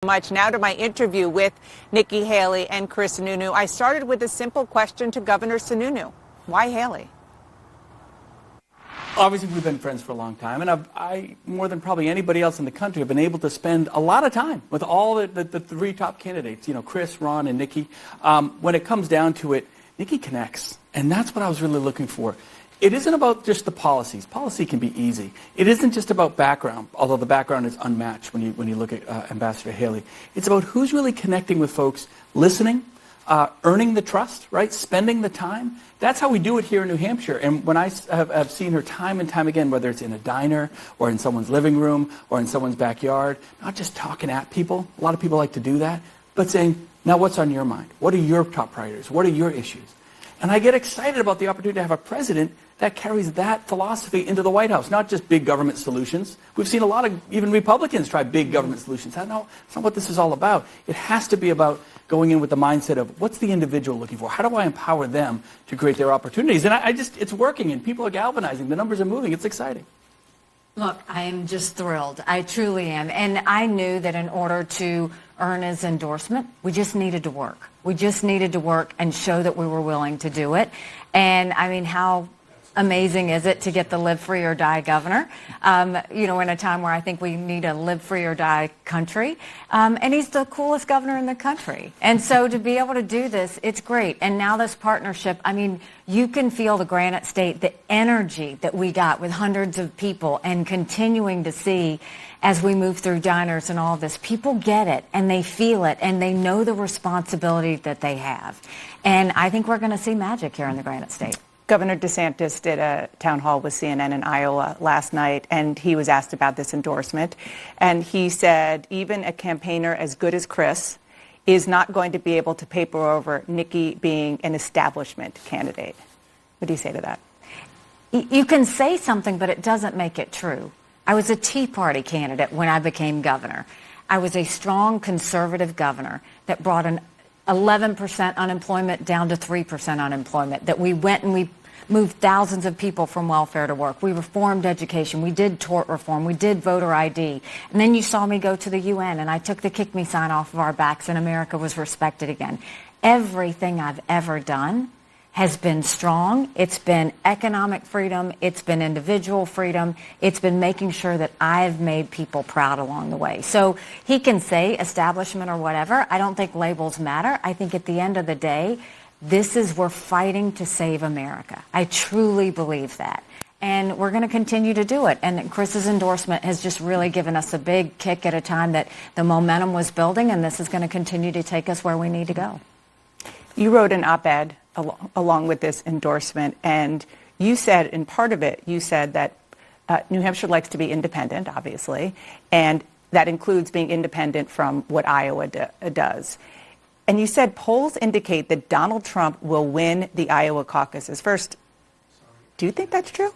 much. Now to my interview with Nikki Haley and Chris Sununu. I started with a simple question to Governor Sununu. Why Haley? Obviously, we've been friends for a long time, and I more than probably anybody else in the country, have been able to spend a lot of time with all the three top candidates, Chris, Ron, and Nikki. When it comes down to it, Nikki connects, and that's what I was really looking for. It isn't about just the policies. Policy can be easy. It isn't just about background, although the background is unmatched when you look at Ambassador Haley. It's about who's really connecting with folks, listening, earning the trust, right? Spending the time. That's how we do it here in New Hampshire. And when I have seen her time and time again, whether it's in a diner or in someone's living room or in someone's backyard, not just talking at people. A lot of people like to do that, but saying, now what's on your mind? What are your top priorities? What are your issues? And I get excited about the opportunity to have a president that carries that philosophy into the White House, not just big government solutions. We've seen a lot of even Republicans try big government solutions. No, it's not what this is all about. It has to be about going in with the mindset of what's the individual looking for? How do I empower them to create their opportunities? And it's working, and people are galvanizing. The numbers are moving. It's exciting. Look, I am just thrilled. I truly am. And I knew that in order to earn his endorsement, we just needed to work. We just needed to work and show that we were willing to do it. And I mean, how amazing is it to get the live free or die governor, in a time where I think we need a live free or die country. And he's the coolest governor in the country. And so to be able to do this, it's great. And now this partnership, I mean, you can feel the Granite State, the energy that we got with hundreds of people and continuing to see as we move through diners and all of this. People get it and they feel it and they know the responsibility that they have. And I think we're going to see magic here in the Granite State. Governor DeSantis did a town hall with CNN in Iowa last night, and he was asked about this endorsement. And he said even a campaigner as good as Chris is not going to be able to paper over Nikki being an establishment candidate. What do you say to that? You can say something, but it doesn't make it true. I was a Tea Party candidate when I became governor. I was a strong conservative governor that brought an 11% unemployment down to 3% unemployment, that we went and we moved thousands of people from welfare to work. We reformed education. We did tort reform. We did voter ID. And then you saw me go to the UN, and I took the kick me sign off of our backs, and America was respected again. Everything I've ever done has been strong. It's been economic freedom. It's been individual freedom. It's been making sure that I've made people proud along the way. So he can say establishment or whatever. I don't think labels matter. I think at the end of the day, we're fighting to save America. I truly believe that. And we're going to continue to do it. And Chris's endorsement has just really given us a big kick at a time that the momentum was building, and this is going to continue to take us where we need to go. You wrote an op-ed along with this endorsement, and you said, in part of it, you said that New Hampshire likes to be independent, obviously, and that includes being independent from what Iowa does. And you said polls indicate that Donald Trump will win the Iowa caucuses. First, do you think that's true?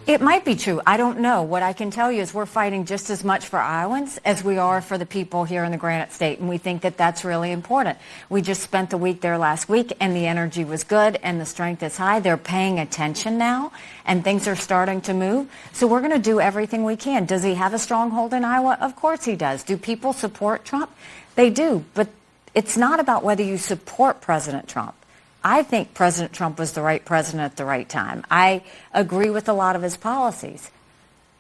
It might be true. I don't know. What I can tell you is we're fighting just as much for Iowans as we are for the people here in the Granite State, and we think that that's really important. We just spent the week there last week, and the energy was good, and the strength is high. They're paying attention now, and things are starting to move. So we're going to do everything we can. Does he have a stronghold in Iowa? Of course he does. Do people support Trump? They do, but it's not about whether you support President Trump. I think President Trump was the right president at the right time. I agree with a lot of his policies.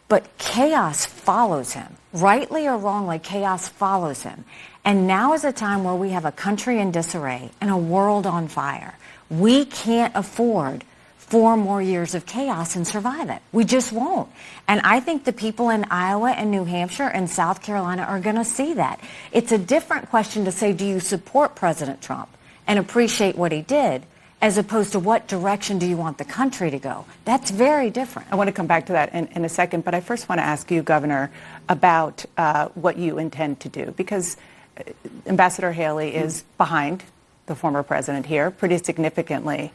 But chaos follows him. Rightly or wrongly, chaos follows him. And now is a time where we have a country in disarray and a world on fire. We can't afford 4 more years of chaos and survive it. We just won't. And I think the people in Iowa and New Hampshire and South Carolina are going to see that. It's a different question to say, do you support President Trump and appreciate what he did, as opposed to what direction do you want the country to go? That's very different. I want to come back to that in a second, but I first want to ask you, Governor, about what you intend to do, because Ambassador Haley is behind the former president here pretty significantly.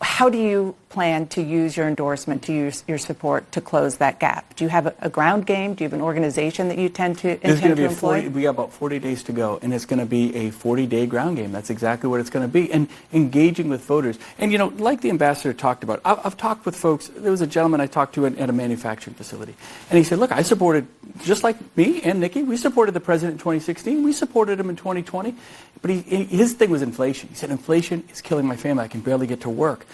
how do you plan to use your endorsement, to use your support to close that gap? Do you have a ground game? Do you have an organization that you intend to employ? We got about 40 days to go, and it's going to be a 40-day ground game. That's exactly what it's going to be, and engaging with voters. And, like the ambassador talked about, I've talked with folks. There was a gentleman I talked to at a manufacturing facility, and he said, look, I supported, just like me and Nikki, we supported the president in 2016. We supported him in 2020. But his thing was inflation. He said, inflation is killing my family. I can barely get to work.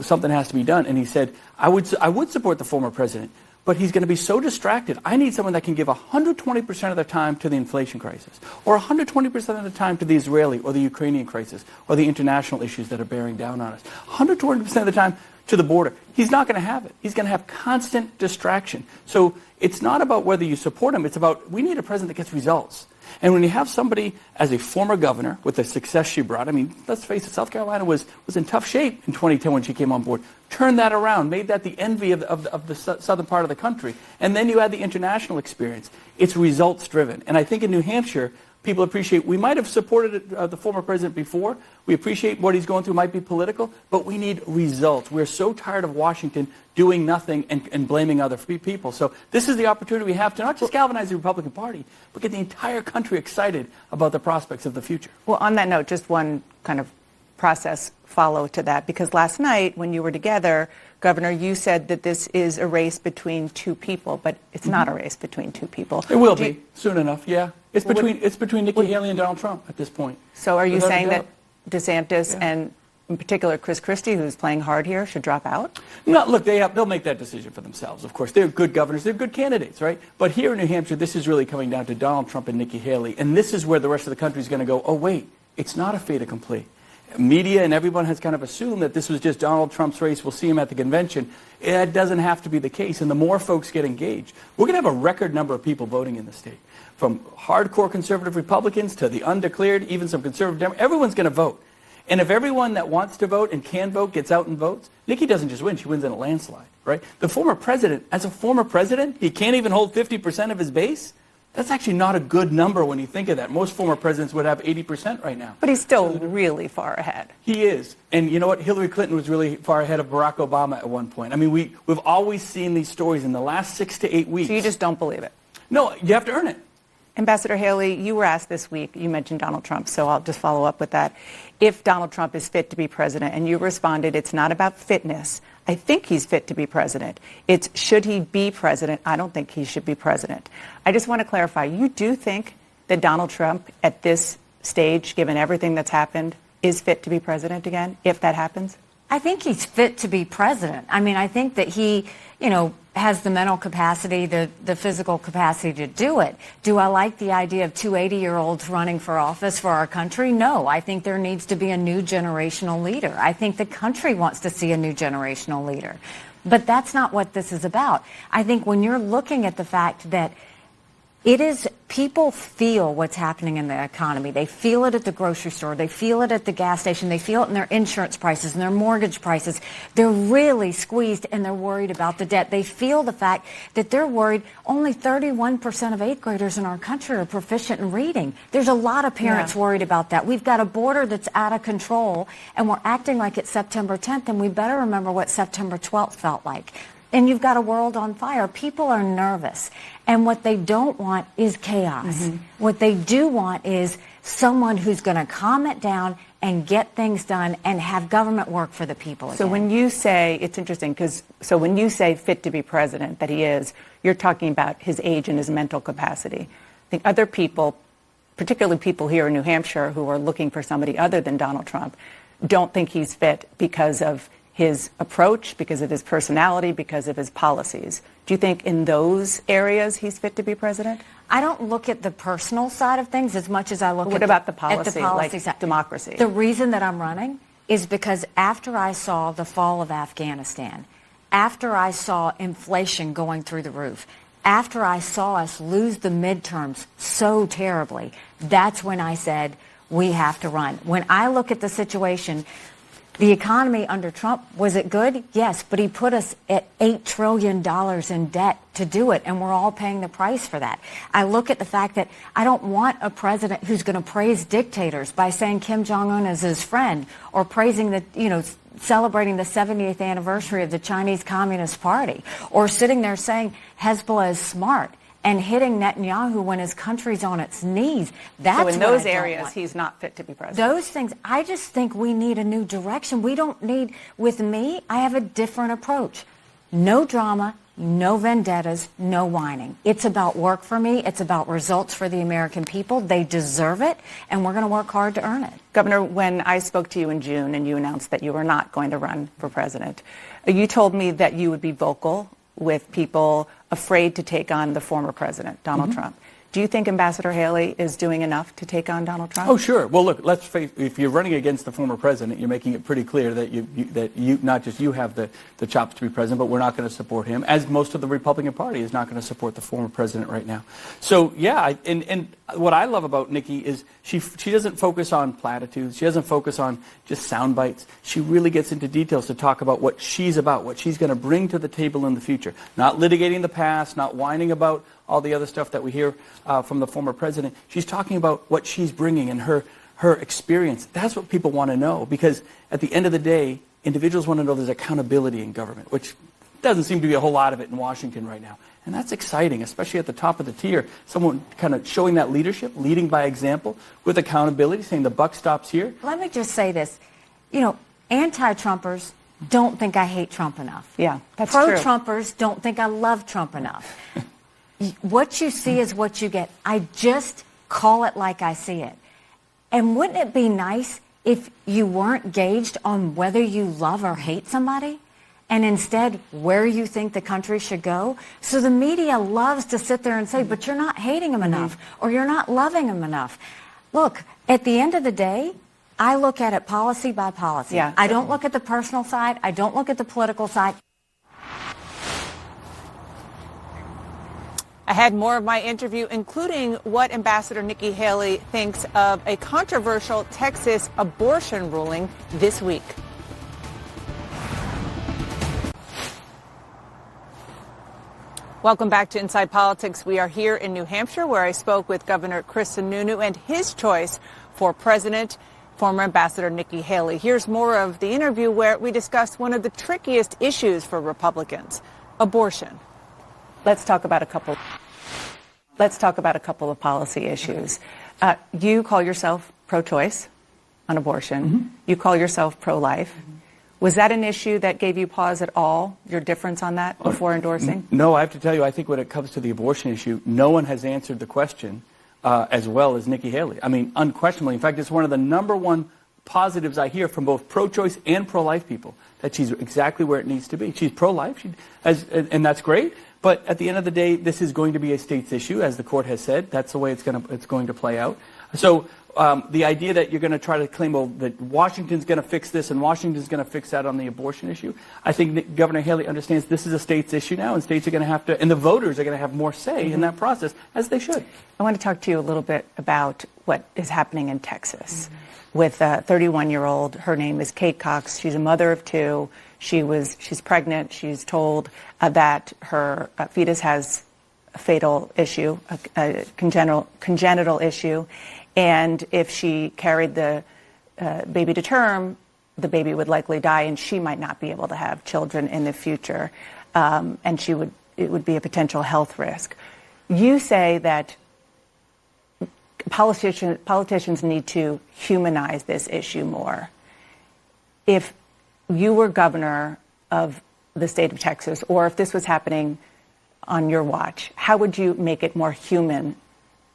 Something has to be done. And he said, I would support the former president, but he's going to be so distracted. I need someone that can give 120% of their time to the inflation crisis, or 120% of the time to the Israeli or the Ukrainian crisis, or the international issues that are bearing down on us. 120% of the time to the border. He's not going to have it. He's going to have constant distraction. So it's not about whether you support him. It's about, we need a president that gets results. And when you have somebody as a former governor with the success she brought, I mean, let's face it, South Carolina was in tough shape in 2010 when she came on board. Turned that around, made that the envy of the southern part of the country. And then you add the international experience. It's results driven. And I think in New Hampshire, people appreciate, we might have supported the former president before. We appreciate what he's going through might be political, but we need results. We're so tired of Washington doing nothing and blaming other people. So this is the opportunity we have to not just galvanize the Republican Party, but get the entire country excited about the prospects of the future. Well, on that note, just one kind of process follow to that, because last night when you were together, Governor, you said that this is a race between two people, but it's not a race between two people. It will be soon enough, yeah. It's between Nikki Haley and Donald Trump at this point. So are you saying that DeSantis and in particular Chris Christie, who's playing hard here, should drop out? No, look, they'll make that decision for themselves, of course. They're good governors. They're good candidates, right? But here in New Hampshire, this is really coming down to Donald Trump and Nikki Haley. And this is where the rest of the country is going to go, oh, wait, it's not a fait accompli. Media and everyone has kind of assumed that this was just Donald Trump's race. We'll see him at the convention. It doesn't have to be the case. And the more folks get engaged, we're going to have a record number of people voting in the state. From hardcore conservative Republicans to the undeclared, even some conservative Democrats, everyone's going to vote. And if everyone that wants to vote and can vote gets out and votes, Nikki doesn't just win, she wins in a landslide, right? The former president, as a former president, he can't even hold 50% of his base? That's actually not a good number when you think of that. Most former presidents would have 80% right now. But he's still really far ahead. He is. And you know what? Hillary Clinton was really far ahead of Barack Obama at one point. I mean, we've always seen these stories in the last 6 to 8 weeks. So you just don't believe it? No, you have to earn it. Ambassador Haley, you were asked this week, you mentioned Donald Trump, so I'll just follow up with that. If Donald Trump is fit to be president, and you responded, it's not about fitness. I think he's fit to be president. It's should he be president? I don't think he should be president. I just want to clarify, you do think that Donald Trump at this stage, given everything that's happened, is fit to be president again, if that happens? I think he's fit to be president. I mean, I think that he, has the mental capacity, the physical capacity to do it. Do I like the idea of two 80-year-olds running for office for our country? No. I think there needs to be a new generational leader. I think the country wants to see a new generational leader. But that's not what this is about. I think when you're looking at the fact that it is, people feel what's happening in the economy. They feel it at the grocery store. They feel it at the gas station. They feel it in their insurance prices and their mortgage prices. They're really squeezed and they're worried about the debt. They feel the fact that they're worried only 31% of 8th graders in our country are proficient in reading. There's a lot of parents worried about that. We've got a border that's out of control and we're acting like it's September 10th, and we better remember what September 12th felt like. And you've got a world on fire. People are nervous. And what they don't want is chaos. Mm-hmm. What they do want is someone who's going to calm it down and get things done and have government work for the people again. So when you say, it's interesting, when you say fit to be president, that he is, you're talking about his age and his mental capacity. I think other people, particularly people here in New Hampshire who are looking for somebody other than Donald Trump, don't think he's fit because of his approach, because of his personality, because of his policies. Do you think in those areas he's fit to be president? I don't look at the personal side of things as much as I look at the policy like side. Democracy. The reason that I'm running is because after I saw the fall of Afghanistan, after I saw inflation going through the roof, after I saw us lose the midterms so terribly, that's when I said we have to run. When I look at the situation, the economy under Trump, was it good? Yes, but he put us at $8 trillion in debt to do it, and we're all paying the price for that. I look at the fact that I don't want a president who's going to praise dictators by saying Kim Jong-un is his friend, or praising the celebrating the 70th anniversary of the Chinese Communist Party, or sitting there saying Hezbollah is smart and hitting Netanyahu when his country's on its knees. That's so in what those I don't areas, want. he's not fit to be president. Those things, I just think we need a new direction. We don't need, with me, I have a different approach. No drama, no vendettas, no whining. It's about work for me. It's about results for the American people. They deserve it, and we're going to work hard to earn it. Governor, when I spoke to you in June and you announced that you were not going to run for president, you told me that you would be vocal with people afraid to take on the former president, Donald Trump. Do you think Ambassador Haley is doing enough to take on Donald Trump? Oh, sure. Well, look, let's face, if you're running against the former president, you're making it pretty clear that you not just you have the chops to be president, but we're not going to support him, as most of the Republican Party is not going to support the former president right now. So, yeah, and what I love about Nikki is she doesn't focus on platitudes. She doesn't focus on just sound bites. She really gets into details to talk about what she's about, what she's going to bring to the table in the future. Not litigating the past, not whining about all the other stuff that we hear from the former president. She's talking about what she's bringing and her experience. That's what people want to know, because at the end of the day, individuals want to know there's accountability in government, which doesn't seem to be a whole lot of it in Washington right now. And that's exciting, especially at the top of the tier. Someone kind of showing that leadership, leading by example, with accountability, saying the buck stops here. Let me just say this. You know, anti-Trumpers don't think I hate Trump enough. Yeah, that's true. Pro-Trumpers don't think I love Trump enough. What you see is what you get. I just call it like I see it. And wouldn't it be nice if you weren't gauged on whether you love or hate somebody, and instead where you think the country should go? So the media loves to sit there and say, but you're not hating him enough, or you're not loving him enough. Look, at the end of the day, I look at it policy by policy. Yeah. I don't look at the personal side. I don't look at the political side. I had more of my interview, including what Ambassador Nikki Haley thinks of a controversial Texas abortion ruling this week. Welcome back to Inside Politics. We are here in New Hampshire, where I spoke with Governor Chris Sununu and his choice for president, former Ambassador Nikki Haley. Here's more of the interview, where we discussed one of the trickiest issues for Republicans, abortion. Let's talk about a couple of policy issues. You call yourself pro-choice on abortion. You call yourself pro-life. Was that an issue that gave you pause at all, your difference on that before endorsing? No, I have to tell you, I think when it comes to the abortion issue, no one has answered the question as well as Nikki Haley. I mean, unquestionably. In fact, it's one of the number one positives I hear from both pro-choice and pro-life people, that she's exactly where it needs to be. She's pro-life, and that's great. But at the end of the day, this is going to be a state's issue, as the court has said. That's the way it's going to play out. So the idea that you're going to try to claim, well, that Washington's going to fix this and Washington's going to fix that on the abortion issue, I think that Governor Haley understands this is a state's issue now, and states are going to have to, and the voters are going to have more say in that process, as they should. I want to talk to you a little bit about what is happening in Texas with a 31-year-old. Her name is Kate Cox. She's a mother of two. She's pregnant. She's told that her fetus has a fatal issue, a congenital issue, and if she carried the baby to term, the baby would likely die, and she might not be able to have children in the future, and it would be a potential health risk. You say that politicians need to humanize this issue more. If you were governor of the state of Texas, or if this was happening on your watch, how would you make it more human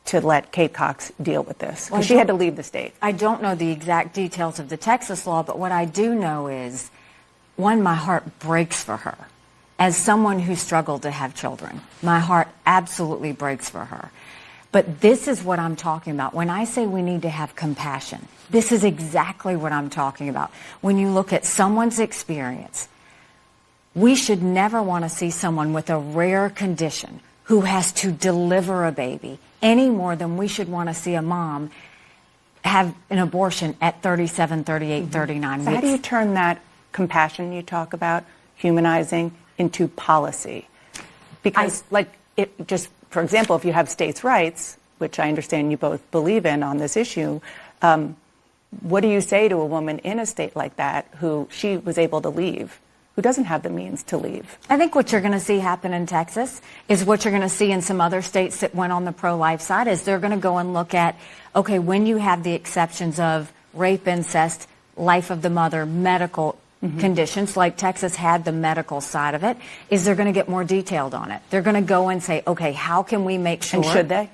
to let Kate Cox deal with this? Because she had to leave the state. I don't know the exact details of the Texas law, but what I do know is, one, my heart breaks for her. As someone who struggled to have children, my heart absolutely breaks for her. But this is what I'm talking about. When I say we need to have compassion, this is exactly what I'm talking about. When you look at someone's experience, we should never want to see someone with a rare condition who has to deliver a baby any more than we should want to see a mom have an abortion at 37, 38, 39 weeks. So how do you turn that compassion you talk about, humanizing, into policy? Because, just for example, if you have states' rights, which I understand you both believe in on this issue, what do you say to a woman in a state like that who she was able to leave, who doesn't have the means to leave? I think what you're going to see happen in Texas is what you're going to see in some other states that went on the pro-life side is they're going to go and look at, okay, when you have the exceptions of rape, incest, life of the mother, medical conditions, like Texas had the medical side of it, is they're going to get more detailed on it. They're going to go and say, okay, how can we make sure? And should they?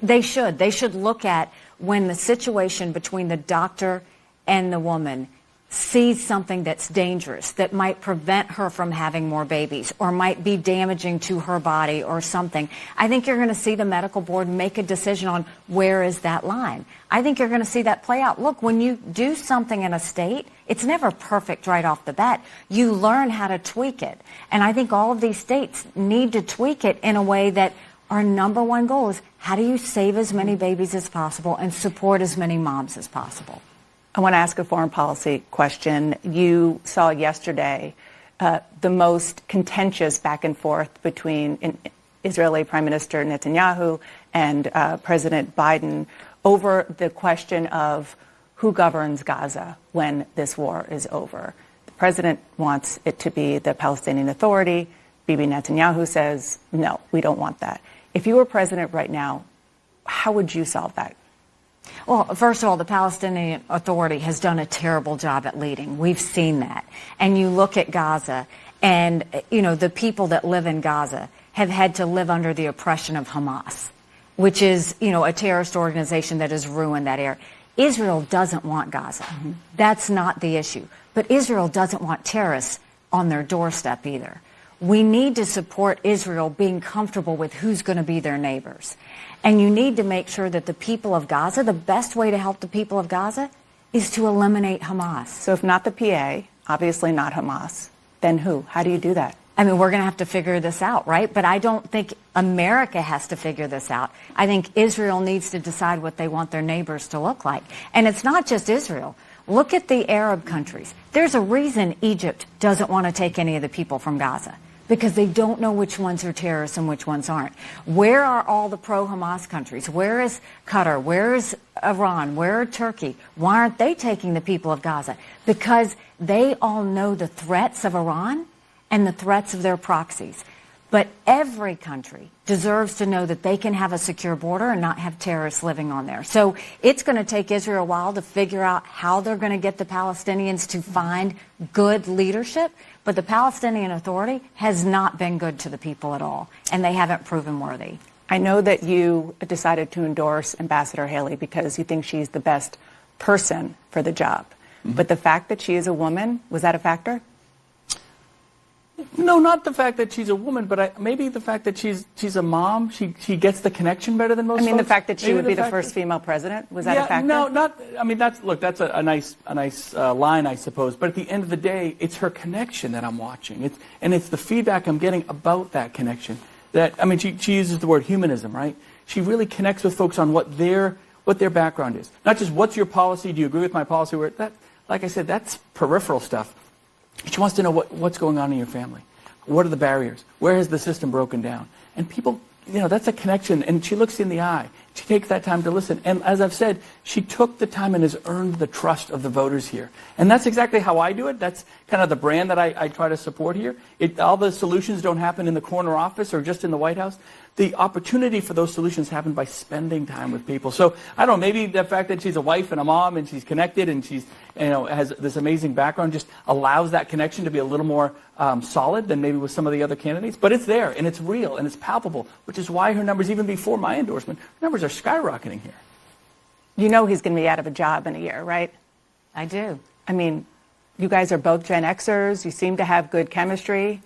They should. They should look at when the situation between the doctor and the woman sees something that's dangerous, that might prevent her from having more babies or might be damaging to her body or something. I think you're going to see the medical board make a decision on where is that line. I think you're going to see that play out. Look, when you do something in a state, it's never perfect right off the bat. You learn how to tweak it. And I think all of these states need to tweak it in a way that our number one goal is how do you save as many babies as possible and support as many moms as possible? I want to ask a foreign policy question. You saw yesterday the most contentious back and forth between Israeli Prime Minister Netanyahu and President Biden over the question of who governs Gaza when this war is over. The president wants it to be the Palestinian Authority. Bibi Netanyahu says, no, we don't want that. If you were president right now, how would you solve that? Well, first of all, the Palestinian Authority has done a terrible job at leading. We've seen that. And you look at Gaza, and, you know, the people that live in Gaza have had to live under the oppression of Hamas, which is, you know, a terrorist organization that has ruined that area. Israel doesn't want Gaza. That's not the issue. But Israel doesn't want terrorists on their doorstep either. We need to support Israel being comfortable with who's going to be their neighbors. And you need to make sure that the people of Gaza, the best way to help the people of Gaza is to eliminate Hamas. So if not the PA, obviously not Hamas, then who? How do you do that? I mean, we're going to have to figure this out, right? But I don't think America has to figure this out. I think Israel needs to decide what they want their neighbors to look like. And it's not just Israel. Look at the Arab countries. There's a reason Egypt doesn't want to take any of the people from Gaza, because they don't know which ones are terrorists and which ones aren't. Where are all the pro-Hamas countries? Where is Qatar? Where is Iran? Where are Turkey? Why aren't they taking the people of Gaza? Because they all know the threats of Iran and the threats of their proxies. But every country deserves to know that they can have a secure border and not have terrorists living on there. So it's going to take Israel a while to figure out how they're going to get the Palestinians to find good leadership. But the Palestinian Authority has not been good to the people at all, and they haven't proven worthy. I know that you decided to endorse Ambassador Haley because you think she's the best person for the job. But the fact that she is a woman, was that a factor? No, not the fact that she's a woman, but maybe the fact that she's a mom. She gets the connection better than most. I mean, the folks. fact that she Maybe would be the fact first female president, was that yeah, a factor? No, not. I mean, that's a nice line, I suppose. But at the end of the day, it's her connection that I'm watching. It's the feedback I'm getting about that connection. That, I mean, she uses the word humanism, right? She really connects with folks on what their background is. Not just what's your policy. Do you agree with my policy? Like I said, that's peripheral stuff. She wants to know what's going on in your family. What are the barriers? Where has the system broken down? And people, you know, that's a connection. And she looks in the eye. She takes that time to listen. And as I've said, she took the time and has earned the trust of the voters here. And that's exactly how I do it. That's kind of the brand that I try to support here. All the solutions don't happen in the corner office or just in the White House. The opportunity for those solutions happen by spending time with people. So, I don't know, maybe the fact that she's a wife and a mom and she's connected and she's, you know, has this amazing background just allows that connection to be a little more solid than maybe with some of the other candidates. But it's there and it's real and it's palpable, which is why her numbers, even before my endorsement, her numbers are skyrocketing here. You know he's going to be out of a job in a year, right? I do. I mean, you guys are both Gen Xers. You seem to have good chemistry.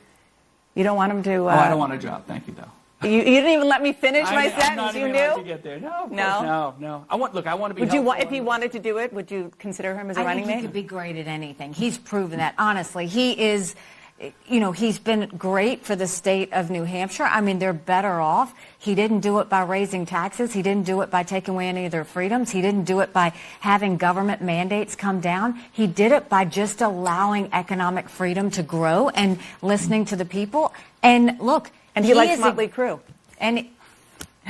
You don't want him to... I don't want a job. Thank you, though. You didn't even let me finish my I'm sentence. not You even knew? allowed to get there. No, of course, no. I want to be. Would you helpful if he wanted to do it? Would you consider him as a running I think mate? he could be great at anything. He's proven that. Honestly, he is. You know, he's been great for the state of New Hampshire. I mean, they're better off. He didn't do it by raising taxes. He didn't do it by taking away any of their freedoms. He didn't do it by having government mandates come down. He did it by just allowing economic freedom to grow and listening to the people. And look, And he likes Motley Crue. And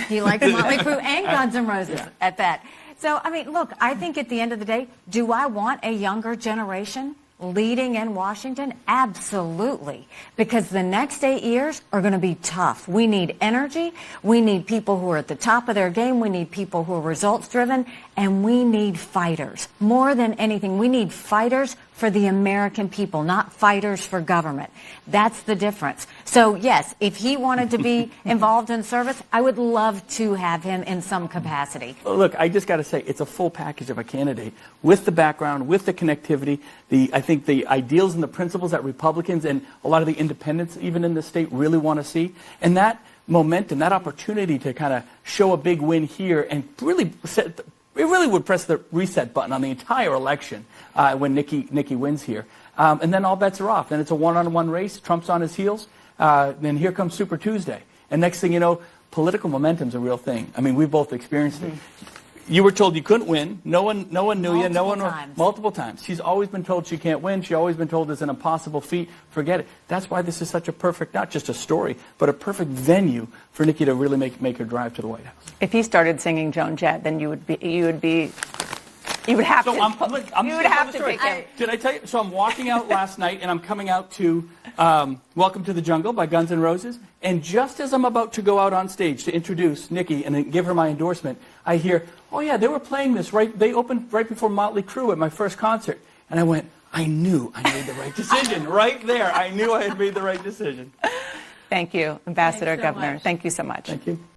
he likes Motley Crue and Guns N' Roses at that. So, I mean, look, I think at the end of the day, do I want a younger generation leading in Washington? Absolutely. Because the next 8 years are going to be tough. We need energy. We need people who are at the top of their game. We need people who are results driven. And we need fighters. More than anything, we need fighters for the American people, not fighters for government. That's the difference. So, yes, if he wanted to be involved in service, I would love to have him in some capacity. Look, I just got to say, it's a full package of a candidate with the background, with the connectivity, I think the ideals and the principles that Republicans and a lot of the independents, even in the state, really want to see. And that momentum, that opportunity to kind of show a big win here and really it really would press the reset button on the entire election when Nikki wins here. And then all bets are off. Then it's a one-on-one race. Trump's on his heels. Then here comes Super Tuesday. And next thing you know, political momentum's a real thing. I mean, we've both experienced it. You were told you couldn't win. No one knew you. Multiple times. She's always been told she can't win. She's always been told it's an impossible feat. Forget it. That's why this is such a perfect, not just a story, but a perfect venue for Nikki to really make her drive to the White House. If he started singing Joan Jett, then you would have to. You would have to take him. Did I tell you? So I'm walking out last night, and I'm coming out to Welcome to the Jungle by Guns N' Roses. And just as I'm about to go out on stage to introduce Nikki and give her my endorsement, I hear, oh, yeah, they were playing this they opened right before Motley Crue at my first concert. And I went, I knew I made the right decision. Right there, I knew I had made the right decision. Thank you, Ambassador Thanks so Governor. much. Thank you so much. Thank you.